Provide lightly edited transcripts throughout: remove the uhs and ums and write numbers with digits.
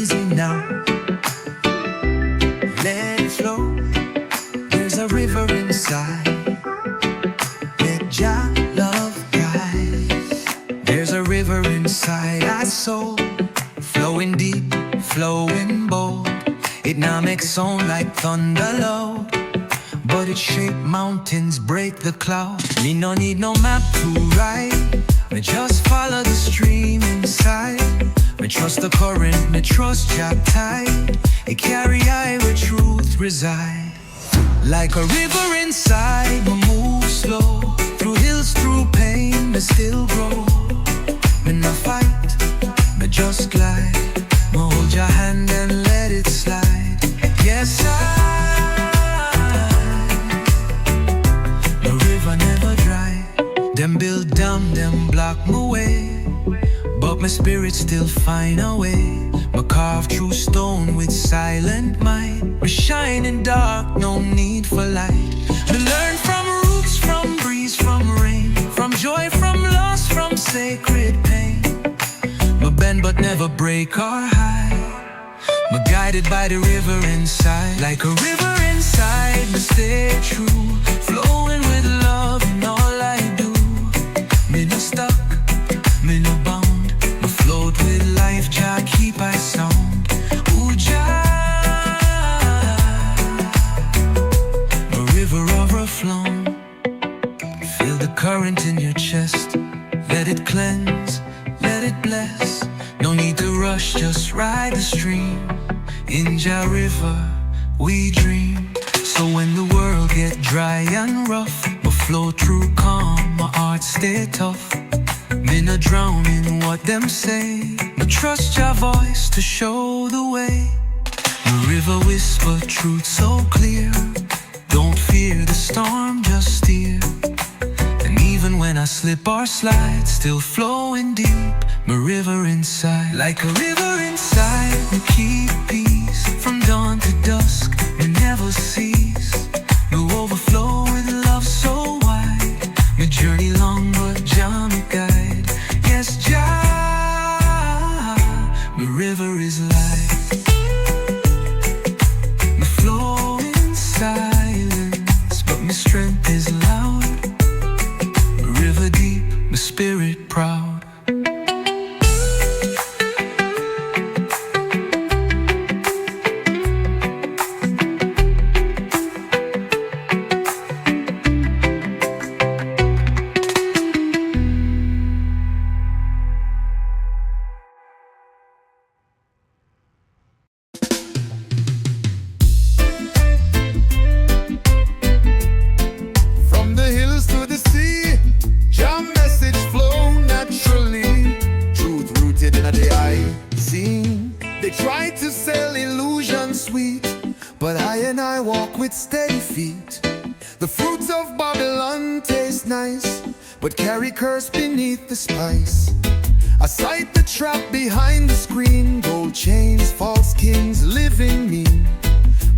easy now. Let it flow. There's a river inside. Let Jah love guide. There's a river inside our soul, flowing deep, flowing bold. It now makes sound like thunder loud, but it shape mountains, break the cloud. Me no need no map to ride. Me just follow the stream inside. Me trust the current, me trust Jah tide. It carry I where truth reside. Like a river inside, me move slow. Through hills, through pain, me still grow. Me no fight, me just glide. Me hold your hand and let it slide. Yes, the river never dry. Them build dam, them block my way, but my spirit still find a way. Me carve through stone with silent mind. Me shine in dark, no need for light. Me learn from roots, from breeze, from rain, from joy, from loss, from sacred pain. Me bend but never break or hide. Me guided by the river inside. Like a river inside, me stay true, flowing with love in all I do. Me no stuck, me no bound. Me float with life, Jah keep I sound. Ooh, Jah, a river overflown. Feel the current in your chest. Let it cleanse, let it bless. No need to rush, just ride the stream. In Jah River, we dream. So when the world get dry and rough, we flow through calm, my heart stay tough. Me no drown in what them say, but trust Jah voice to show the way. The river whisper truth so clear. Don't fear the storm, just steer. And even when I slip or slide, still flowing deep, my river inside. Like a river inside, we keep peace. From dawn to dusk, we never cease. We overflow with love so wide. My journey long, but Jah me guide. Yes, Jah, my river is life. Me flow in silence, but my strength is loud. My river deep, my spirit proud. Steady feet. The fruits of Babylon taste nice, but carry curse beneath the spice. I sight the trap behind the screen. Gold chains, false kings, living mean.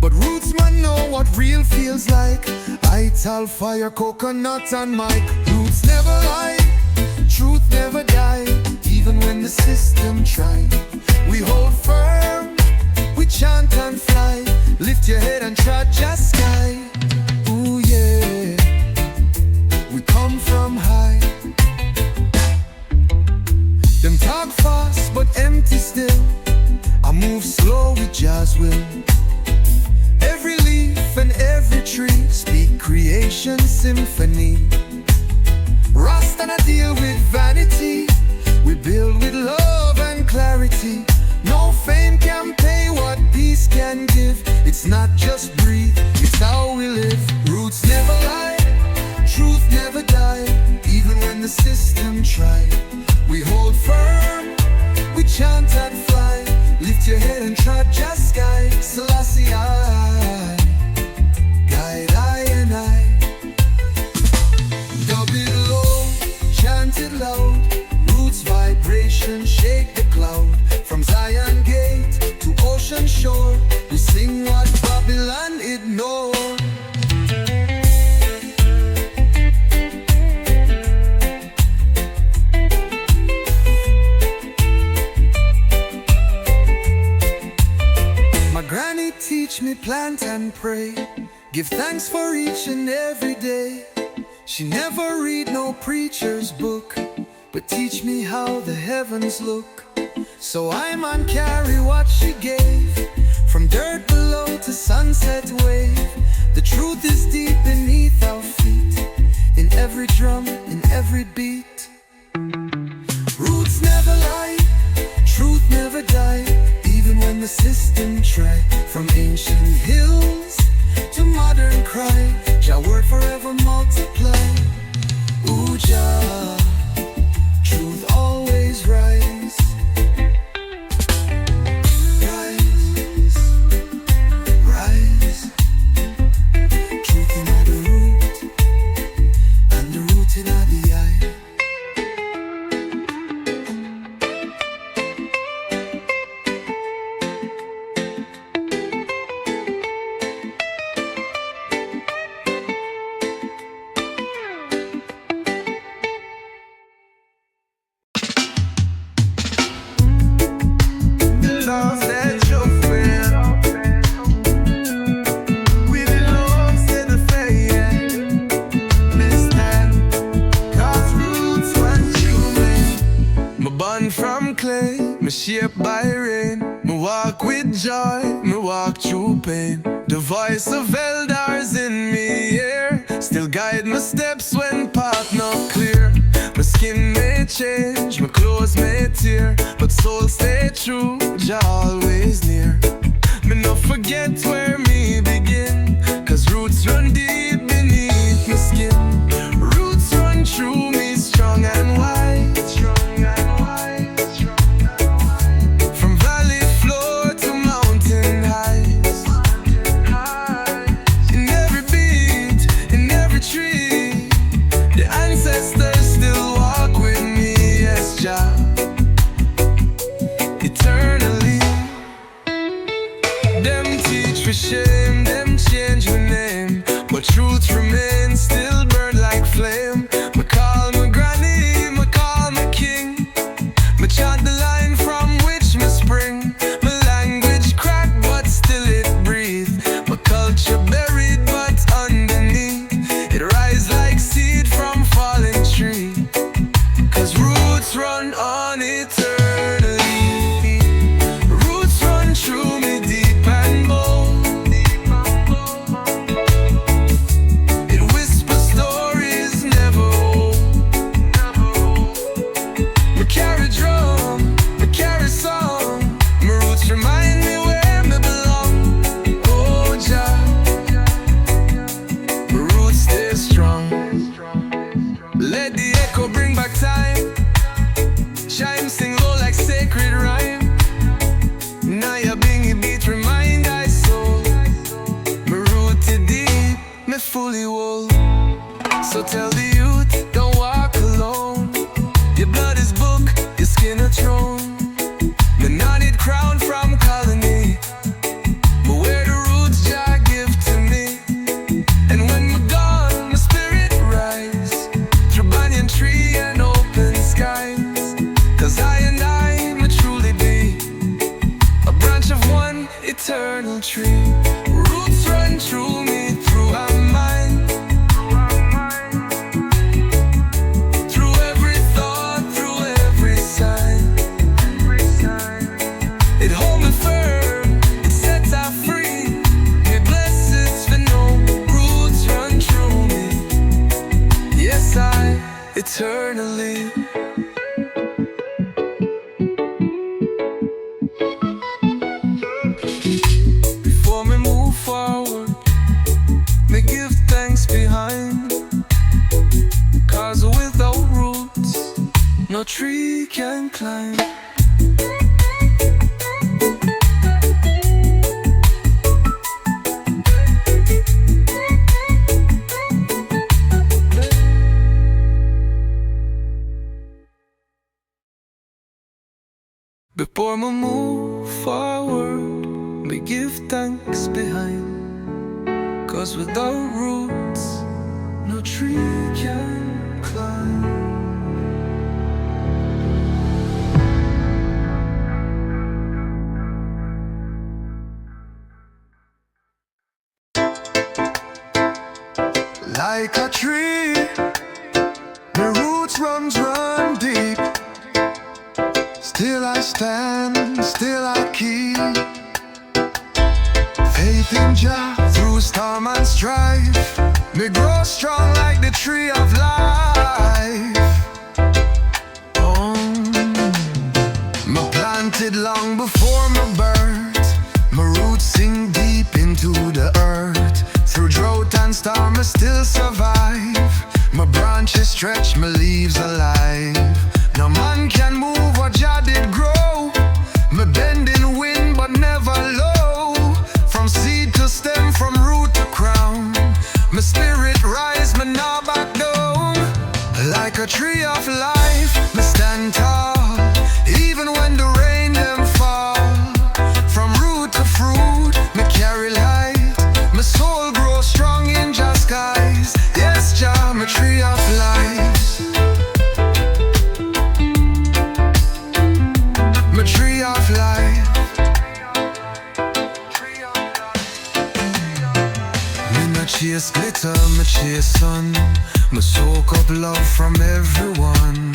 But Rootsman know what real feels like. Ital, fire, coconut and mic. Roots never lie, truth never die. Even when the system tries, we hold firm, we chant and fly. Lift your head and trot just sky. Ooh yeah, we come from high. Them talk fast but empty still. I move slow with Jah's will. Every leaf and every tree speak creation symphony. Rasta not deal with vanity. We build with love and clarity. No fame can pay what peace can give. It's not just breathe, it's how we live. Roots never lie, truth never die. Even when the system tries, we hold firm, we chant and fly. Lift your head and trot just sky. Selassie I, guide I and I. Dub it low, chant it loud. Roots vibration shake the cloud. From Zion gate to ocean shore, we sing what Babylon ignored. teach me plant and pray, give thanks for each and every day. She never read no preacher's book, but teach me how the heavens look. So I man carry what she gave, from dirt below to sunset wave. The truth is deep beneath our feet, in every drum, in every beat. Roots never lie, truth never die, even when the system try. From ancient hills to modern cry, Jah word forever multiply. Ooh Jah, truth always rise. Rise, rise. Truth in the root, and the root in the eye. Love that you feel with the love set the fire. Listen, cause roots run through me. Me born from clay, me shaped by rain. Me walk with joy, me walk through pain. The voice of elders in me ear still guide my steps when path not clear. My skin may change, my clothes may tear, but soul stay true, Jah always near. Me no forget where me begin, cause roots run deep beneath my skin. Roots run through me strong and wide, strong and wide, strong and wide. From valley floor to mountain heights, in every beat, in every tree, the ancestors still walk with me, yes Jah, eternally. Them teach for shame, them change my name, but truth remains, still burn like flame. Me call my granny, me call my king, me chant the line from which me spring. My language cracked, but still it breathe. My culture buried, but underneath it rise like seed from fallen tree. Cause roots run on eternally. Roots run through me deep and bold. It whispers stories never old. Me carry drum, me carry song. My roots remind me where me belong. Oh Jah, my roots stay strong. Let the echo bring back time. Chime sing low like sacred rhyme. Nyabinghi beat remind I soul. Me rooted deep, me fully whole. So tell the youth, don't walk alone. Your blood is book, your skin a throne. Me not need crown from colony, but where the roots Jah give to me. And when me gone, my spirit rise through banyan tree and open skies. Cause I and I may truly be a branch of one eternal tree. Roots run through me, through our mind, through every thought, through every sign. It hold me firm, it sets us free. Me blessings for no roots run through me. Yes, I eternally. Before me move forward, me give thanks behind. Cause without roots, no tree can climb. Before me move forward, me give thanks behind. Cause without roots, no tree can climb. Like a tree, the roots run deep. Still I stand, still I keep faith in Jah through storm and strife. Me grow strong like the tree of life. Me planted long before my birth. My roots sink deep into the earth. Through drought and storm I still survive. My branches stretch, my leaves alive. No man can move what Jah did grow. Me bend in wind but never low. From seed to stem, from root to crown. My spirit rise, me nah back down. Like a tree of life, me stand tall. Even when the rain them fall. From root to fruit, me carry light. My soul grows strong in Jah's skies. Yes, Jah, my tree of life. My tree of life. Me no chase glitter, me chase sun. Me soak up love from everyone.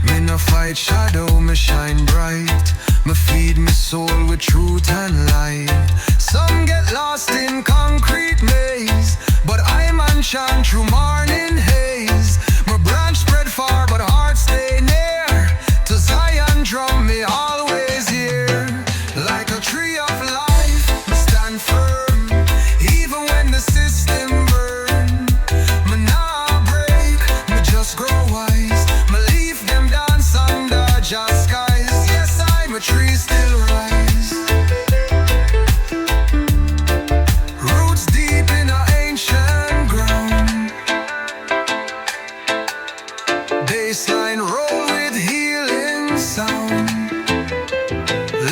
Me no fight shadow, me shine bright. Me feed me soul with truth and light. Some get lost in concrete maze, but I man shine through morning haze. My branch spread far, but heart stay near. To Zion drum me always here. Like a tree of life, me stand firm. Even when the system burn, me nah break, me just grow wise. Me leave them dance under Jah's skies. Yes, I'm a tree still rise. Roots deep in our ancient ground. Bassline roll with healing sound.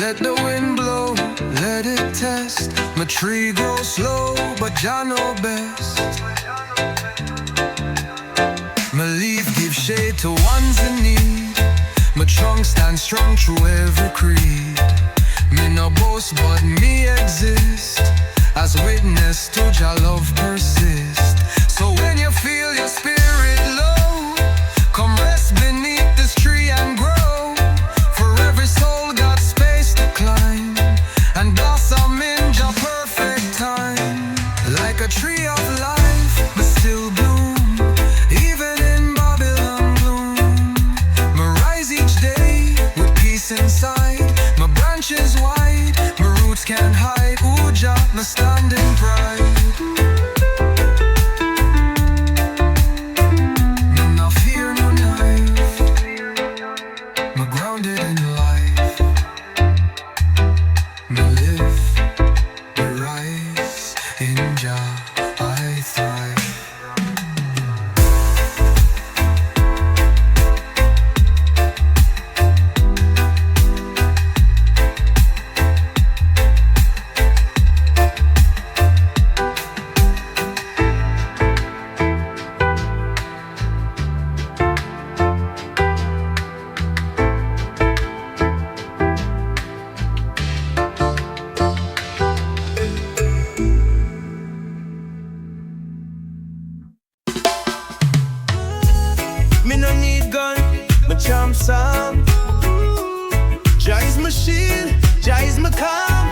Let the wind blow, let it test. My tree grows slow, but Jah know best. My leaf gives shade to ones in need. My trunk stands strong through every creed. Me no boast, but me exist as witness to Jah love persist. So when you feel your spirit low, come rest beneath this tree and grow. For every soul got space to climb and blossom in Jah perfect time. Like a tree of life, but still bloom. Even in Babylon gloom, me rise each day with peace inside. My branches wide, my roots can't hide. Ooh, Jah, my standing pride. No fear, no knife. Me grounded in life. Me live, me rise. In Jah I thrive. Me no need gun, my charm song. Jah is my shield, Jah is my calm.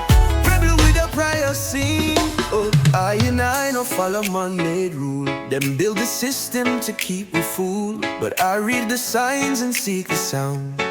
Rebel with a prior scene. Oh, I and I no follow man-made rule. Them build the system to keep me fooled. But I read the signs and seek the sound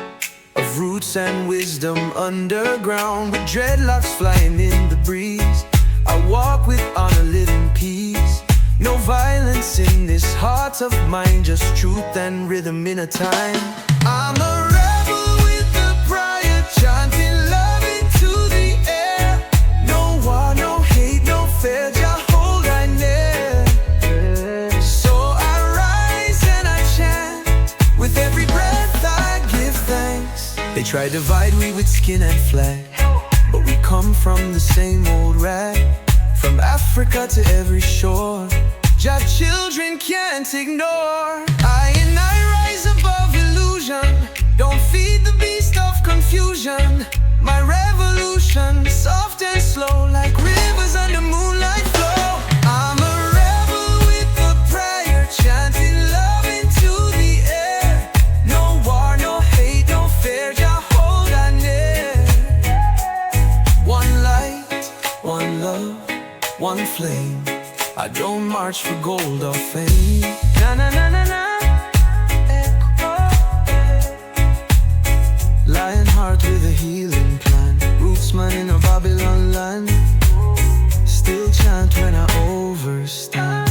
of roots and wisdom underground. With dreadlocks flying in the breeze, I walk with honor, live in peace. No violence in this heart of mine, just truth and rhythm in a time. I'm a rebel with the prior, chanting love into the air. No war, no hate, no fear, Jah hold I near. So I rise and I chant, with every breath I give thanks. They try to divide we with skin and flag, but we come from the same old rag. From Africa to every shore, Jah children can't ignore. I and I rise above illusion. Don't feed the beast of confusion. My revolution, soft and slow, like rivers under moonlight flow. I'm a rebel with the on flame. I don't march for gold or fame. Na na na na na. Lionheart with a healing plan. Rootsman in a Babylon land. Still chant when I overstand.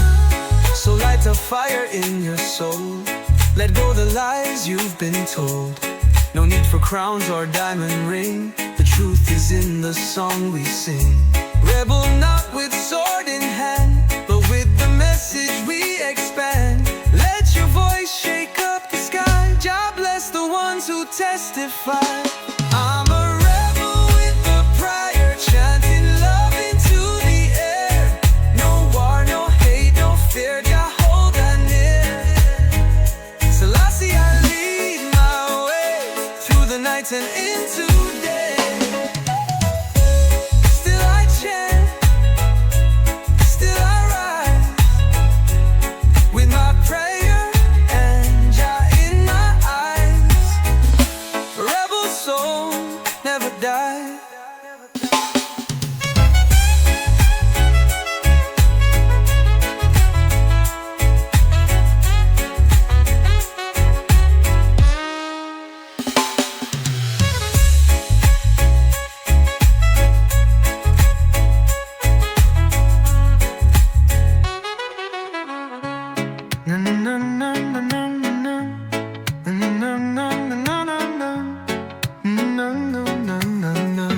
So light a fire in your soul. Let go the lies you've been told. No need for crowns or diamond ring. The truth is in the song we sing. Rebel not with sword in hand, but with the message we expand. Let your voice shake up the sky. Jah bless the ones who testify. I'm a rebel with a prayer, chanting love into the air. No war, no hate, no fear. Jah hold that near. Selassie, I lead my way through the night and into day. Still I chant, still I rise, with my prayer and Jah in my eyes. Rebel soul never die. Na na na na na na na. Na na na na na na na. Na na na na na.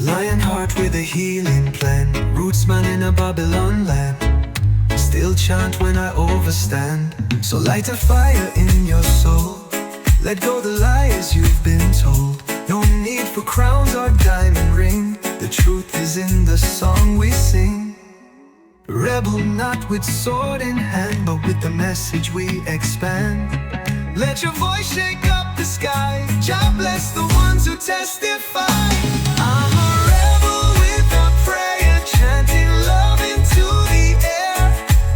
Lionheart with a healing plan. Rootsman in a Babylon land. Still chant when I overstand. So light a fire in your soul. Let go the lies you've been told. No need for crowns or diamond ring. The truth is in the song we sing. Rebel not with sword in hand, but with the message we expand. Let your voice shake up the sky. Jah bless the ones who testify. I'm a rebel with a prayer, chanting love into the air.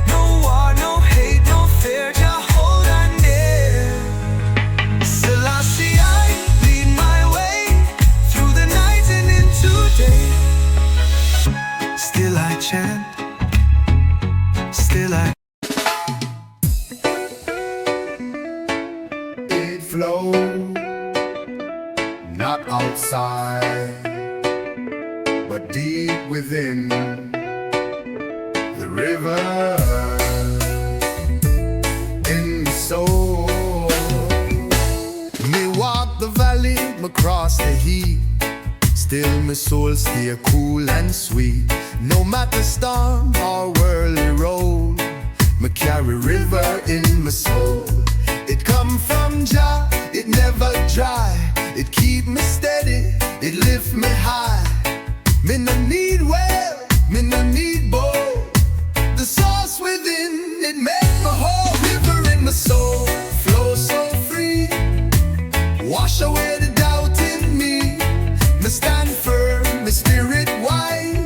No war, no hate, no fear. Jah hold our near. Selassie, I lead my way through the night and into day. Still I chant. Still I It flows, not outside, but deep within the river in the soul. Me walk the valley, me cross the heat. Still my soul stay cool and sweet. No matter storm or whirly road, me carry river in my soul. It come from Jah, it never dry. It keep me steady, it lift me high. Me no need well, me no need bow. The source within, it make me whole. River in my soul, flow so free. Wash away the doubt in me. Me stand firm, my spirit wide.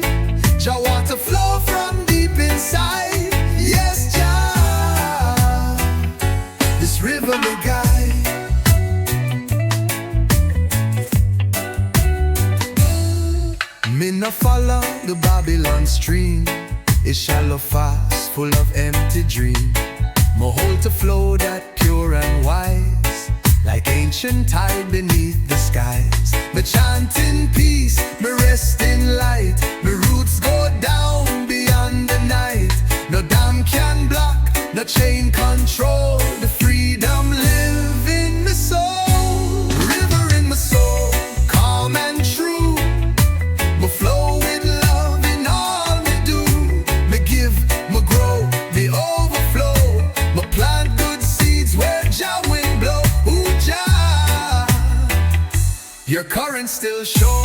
Jah water flow from deep inside. Yes, Jah, this river me guide. Me no follow the Babylon stream. It's shallow fast, full of empty dream. Me hold to flow that pure and wise, like ancient tide beneath the skies. Me chant in peace, me rest in light. Me roots go down beyond the night. No dam can block, no chain control. The freedom live in my soul. River in my soul, calm and true. Me flow with love in all me do. Me give, me grow, me overflow. Me plant good seeds where Jah wind blow. Ooh, Jah, your current still show.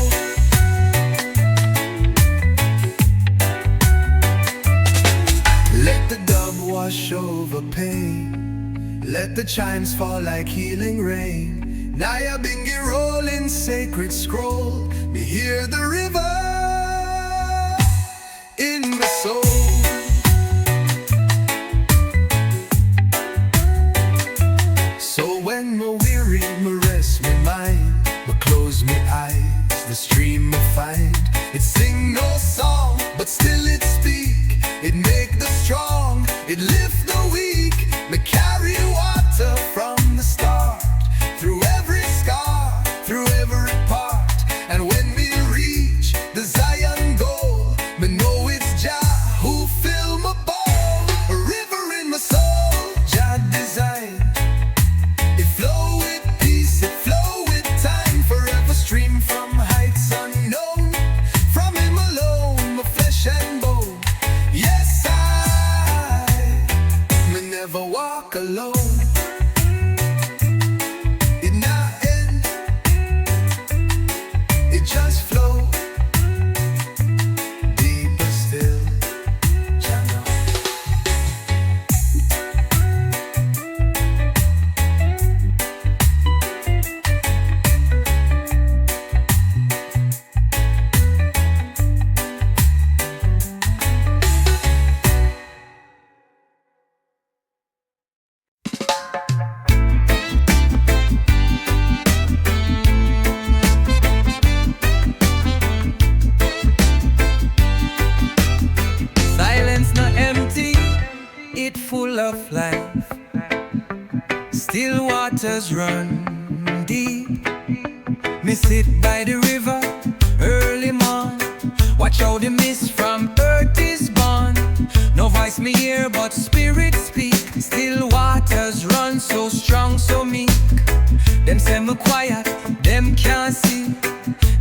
Let the dub wash over pain. Let the chimes fall like healing rain. Nyabinghi rolling sacred scroll. Me hear the river in my soul. So when me weary, me rest me mind. Me close me eyes, the stream me find. It sing no song, but but still it speak. It make the strong, it lift the weak. Me carry water from the start, through every scar, through every part. And when we reach the Zion goal, me know it's Jah who fill my bowl. A river in my soul, Jah design. It flow with peace, it flow with time. Forever stream from heights unknown. From him alone, my flesh and bone. Yes, me never walk alone. It not end, it just flow. Deeper still, Jah know. Silence not empty, it full of life. Still waters run deep. Me sit by the river early morn. Watch how the mist from earth is born. No voice me hear but spirit speak. Still waters run so strong, so meek. Them say me quiet, them can't see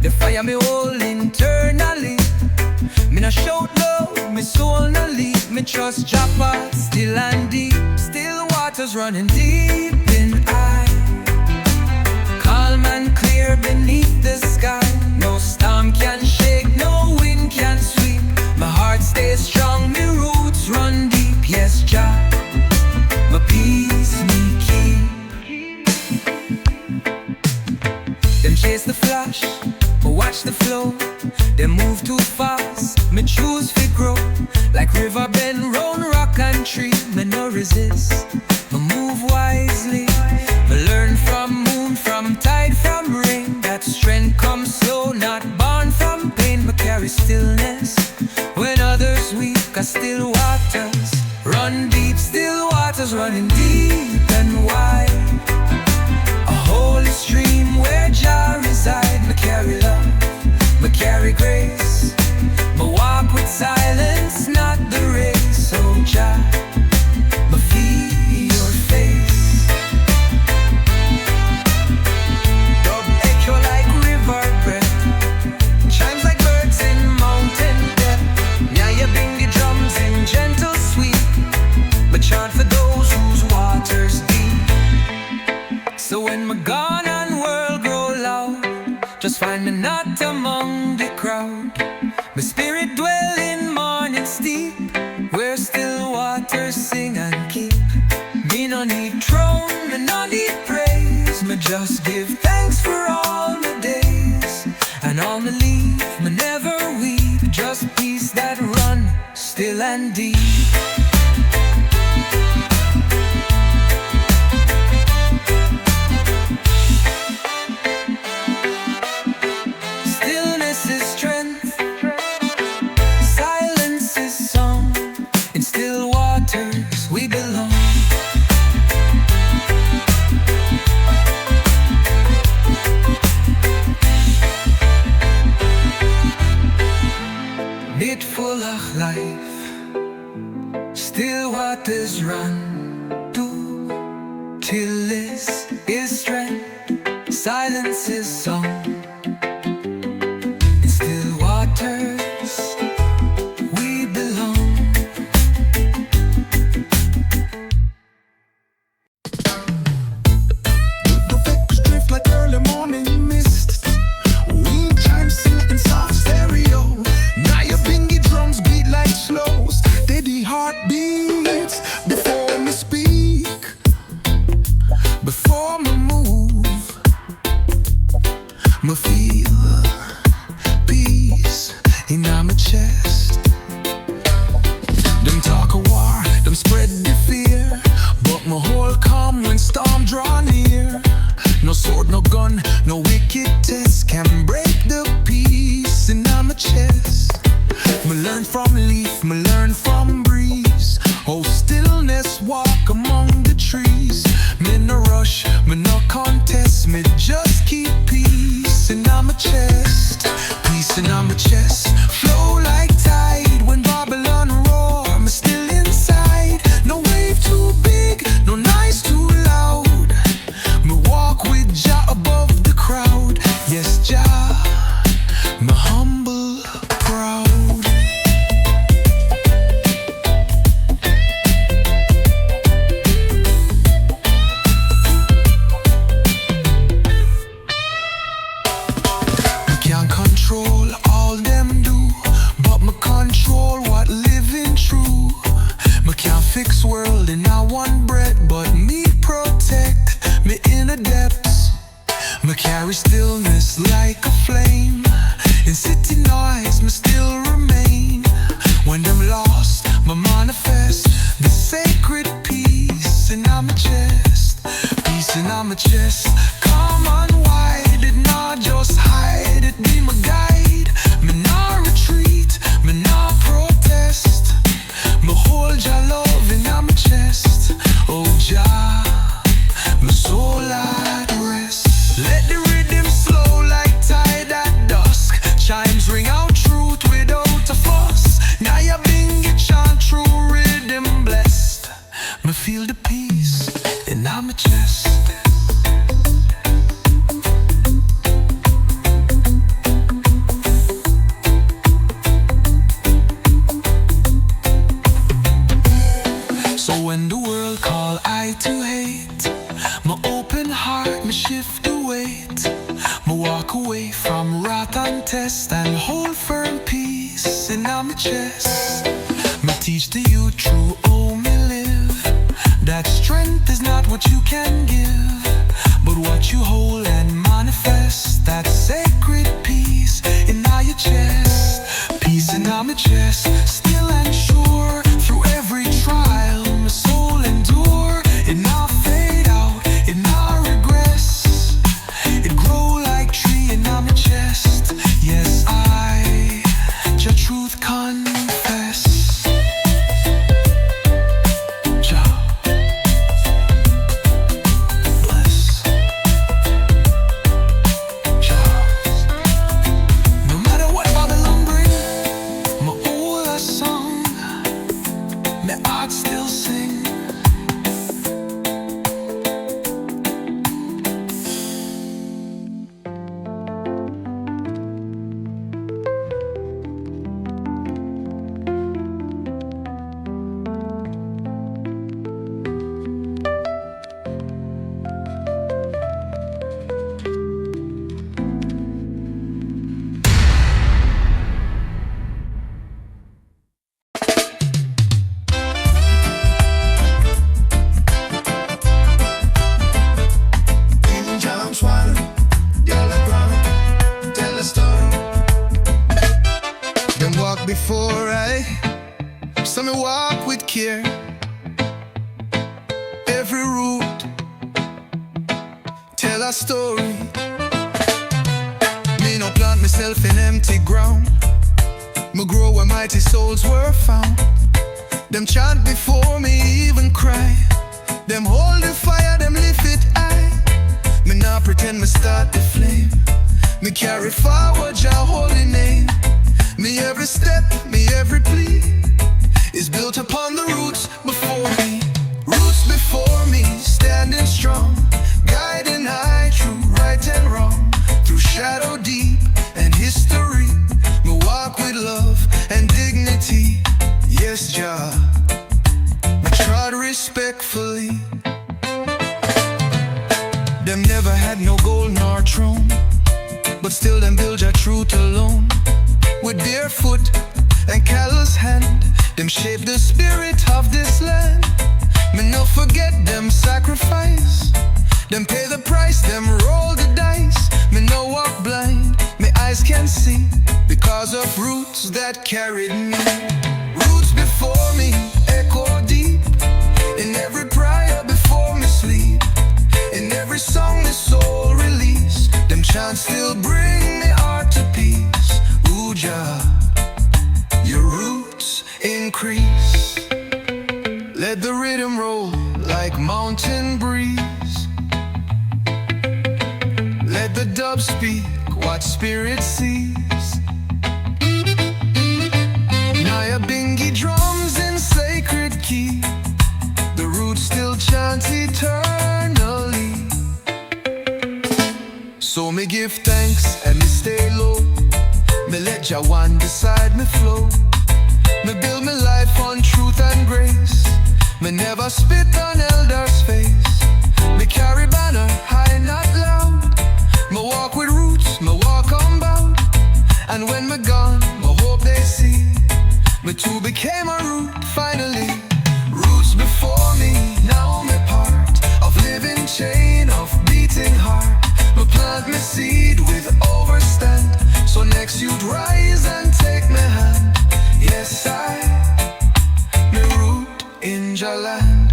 the fire me hold internally. Me no shout loud, me soul no leave. Me trust Jaffa, still and deep. Still waters running deep in I. Calm and clear beneath the sky. No storm can shake, no wind can sweep. My heart stays strong, me roots run deep. Yes, Jah, my peace me keep. Them chase the flash, but watch the flow. They move too fast, me choose to grow. Like river bend round rock and tree. Me no resist, me move wisely. Me learn from moon, from tide, from rain. That strength comes slow, not born from pain. Me carry stillness when others weak. Cause still waters run deep. Still waters running deep and wide. A holy stream where Jah reside. Me carry love, me carry grace. Me walk with silence, not the race. So Jah, me feel your face. Dub echo like river breath, chimes like birds in mountain depth. Nyabinghi drums in gentle sweep. Me chant for those whose waters deep. So when me gone and world grow loud, just find me not among the crowd. My spirit dwell in morning steep, where still waters sing and keep. Me no need throne, me no need praise. Me just give thanks for all my days. And all me leave, me never weep. Just peace that run still and deep. Stillness is strength, silence is song. In still waters we belong. It full of life, still waters run to. Till this is strength, silence is song. In still waters we belong. The vapors drift like early morning mist. Wind chimes sing in soft stereo. Nyabinghi drums beat like slow, steady heartbeats. Before me speak, before me move, me feel peace in my chest. Them talk of war, them spread the fear, but my whole calm when storm draw near. No sword, no gun, no wicked test can break the peace in my chest. My learn from leaf, me learn from breeze. Oh, stillness, walk among the trees. Me no rush, me no contest, me just keep peace in my chest. Peace in my chest, flow like tide. When Babylon roar, me still inside. No wave too big, no noise too loud. Me walk with Jah above the crowd. Yes, Jah, me humble, proud. Me can't control all them do, but me control what living true. Me can't fix world in a one breath, but me protect me inner depths. Me carry stillness like a flame. In city noise, me still remain. When them lost, me manifest the sacred peace in my chest. Peace in my chest. Come on, wide it, not just hide it. Be my guide. Me not retreat, me not protest. Me hold your love in my chest. Oh, Jah, my soul at rest. Let the rhythm slow like tide at dusk. Chimes ring out truth without a fuss. Nyabinghi chant true rhythm blessed. Me feel the peace in my chest. So when the world call I to hate, my open heart, me shift the weight. Me walk away from wrath and test and hold firm peace in my chest. Me teach the youth true, oh me live. That strength is not what you can give, but what you hold and manifest. That sacred peace in your chest. Peace in my chest, still and sure. Through every trial, my soul endure. It not fade out, it not regress. It grow like tree in my chest. Yes, I your truth confess. Jah bless. Jah. No matter what Babylon bring, my old a song, my heart still sing. Them walk before I, so me walk with care. Every route tell a story. Me no plant myself in empty ground. Me grow where mighty souls were found. Them chant before me even cry. Them hold the fire, them lift it high. Me not pretend me start the flame. Me carry forward your holy name. Me every step, me every plea is built upon the roots before me. Roots before me, standing strong, guiding high through right and wrong. Through shadow deep and history, me walk with love and dignity. Yes, Jah, me trod respectfully. Them never had no gold nor throne, but still them build your truth alone. With bare foot and callous hand, them shape the spirit of this land. Me no forget them sacrifice. Them pay the price, them roll the dice. Me no walk blind, me eyes can see, because of roots that carried me. Roots before me, echo deep, in every prayer before me sleep. In every song the soul release, them chants still bring me heart to peace. Ooh, Jah, your speak what spirit sees. Nyabinghi drums in sacred key, the roots still chant eternally. So me give thanks and me stay low. Me let Jawan decide me flow. Me build me life on truth and grace. Me never spit on elders' face. Me carry banner high, not loud. Me walk with roots, me walk unbound. And when me gone, me hope they see me too became a root finally. Roots before me, now me part of living chain of beating heart. Me plant me seed with overstand, so next you'd rise and take me hand. Yes, I me root in your land.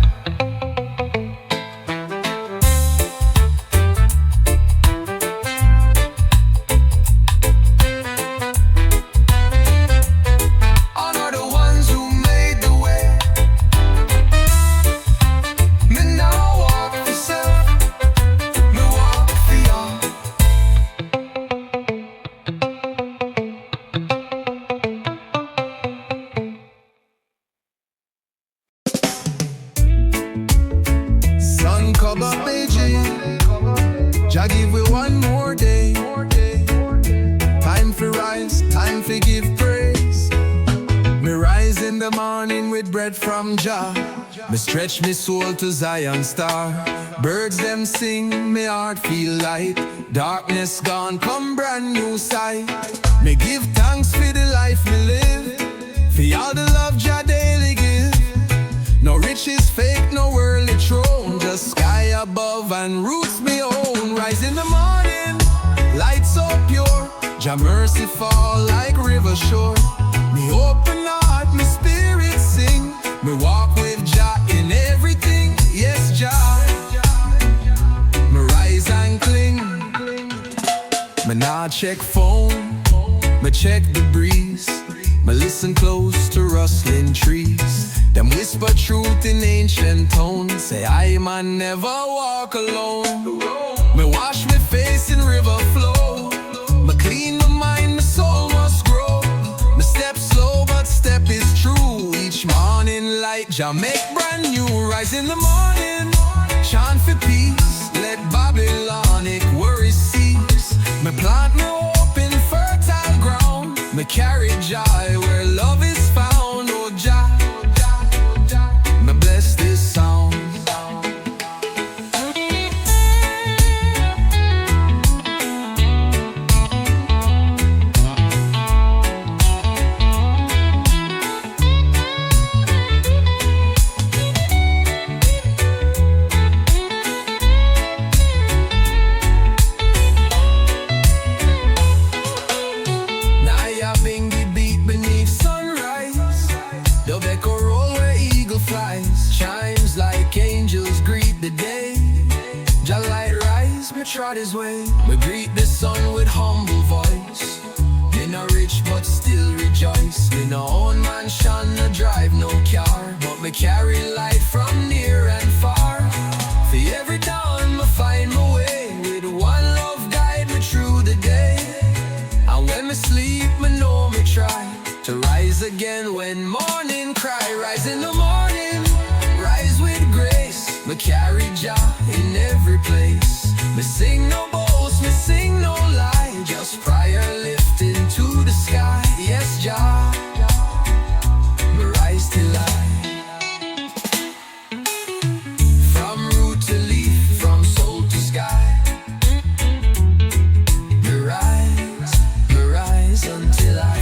Honor the ones who made the way. Me now walk for self, me walk for y'all. Sun cover Beijing, Jah give we one more day. Time for rise, time for give praise. Me rise in the morning with bread from Jah. Me stretch me soul to Zion star. Birds them sing, me heart feel light. Darkness gone, come brand new sight. Me give thanks for the life me live, for all the love Jah daily give. No riches fake, no worldly throne, just sky above and roots me own. Rise in the morning, light so pure, Jah mercy fall like river shore. Me open heart, me spirit sing, me walk with Jah in everything. Yes, Jah, me rise and cling. Me nah check phone, me check the breeze. Me listen close to rustling trees. Them whisper truth in ancient tones. Say I man never walk alone. Me wash me face in river flow. Me clean my mind, my soul must grow. Me step slow but step is true. Each morning light Jah make brand new. Rise in the morning, chant for peace. Let Babylonic worries cease. Me plant me hope in fertile ground. Me carry joy where love is found. Oh Jah, me bless this sound. Nyabinghi beat beneath sunrise. The echo roll where eagle flies. Chimes like angels greet the day. Jah light rise, me trot his way. Me greet the sun with humble voice. Me no rich but still rejoice. Me no own mansion, no drive no car, but me carry light from near and far. For every dawn me find my way, with one love guide me through the day. And when me sleep, me know me try to rise again when morning cry. Rise in the morning, rise with grace. Me carry Jah in every place. Me sing no boast, me sing no lie, just prayer lifting to the sky. Yes, Jah, me rise till I. From root to leaf, from soul to sky. Me rise until I